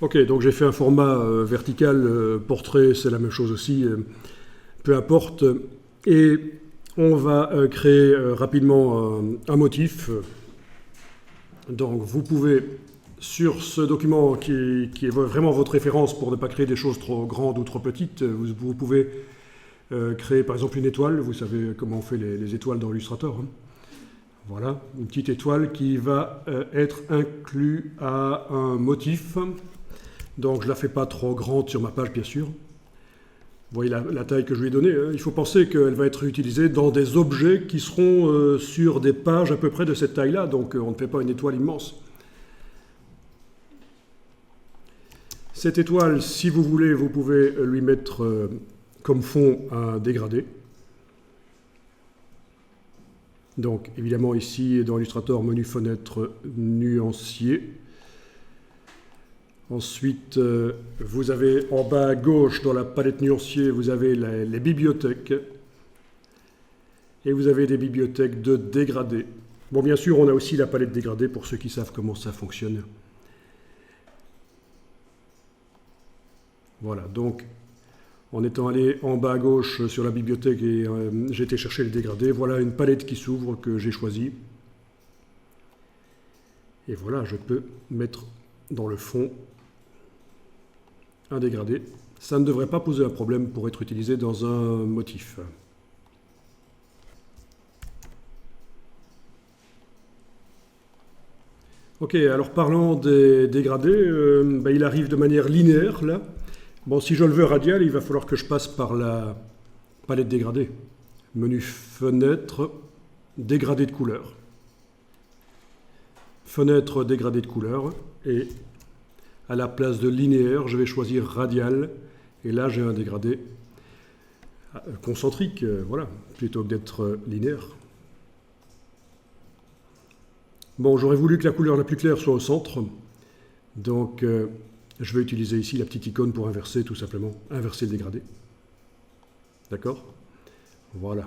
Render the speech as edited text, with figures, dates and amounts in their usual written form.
Ok, donc j'ai fait un format vertical, portrait, c'est la même chose aussi, peu importe. Et on va créer rapidement un motif. Donc vous pouvez, sur ce document qui est vraiment votre référence pour ne pas créer des choses trop grandes ou trop petites, vous pouvez créer par exemple une étoile. Vous savez comment on fait les étoiles dans Illustrator, hein. Voilà, une petite étoile qui va être inclue à un motif. Donc je ne la fais pas trop grande sur ma page, bien sûr. Vous voyez la taille que je lui ai donnée, hein. Il faut penser qu'elle va être utilisée dans des objets qui seront sur des pages à peu près de cette taille-là. Donc on ne fait pas une étoile immense. Cette étoile, si vous voulez, vous pouvez lui mettre comme fond un dégradé. Donc évidemment ici, dans Illustrator, menu fenêtre nuancier. Ensuite, vous avez en bas à gauche, dans la palette nuancier, vous avez les bibliothèques. Et vous avez des bibliothèques de dégradés. Bon, bien sûr, on a aussi la palette dégradée pour ceux qui savent comment ça fonctionne. Voilà, donc en étant allé en bas à gauche sur la bibliothèque et j'ai été chercher les dégradés, voilà une palette qui s'ouvre que j'ai choisie. Et voilà, je peux mettre dans le fond un dégradé. Ça ne devrait pas poser un problème pour être utilisé dans un motif. Ok, alors parlant des dégradés, il arrive de manière linéaire là. Bon, si je le veux radial, il va falloir que je passe par la palette dégradée. Menu fenêtre, dégradé de couleur. Fenêtre dégradé de couleur. Et à la place de linéaire, je vais choisir radial. Et là, j'ai un dégradé concentrique, voilà, plutôt que d'être linéaire. Bon, j'aurais voulu que la couleur la plus claire soit au centre. Donc, je vais utiliser ici la petite icône pour inverser, tout simplement. Inverser le dégradé. D'accord ? Voilà.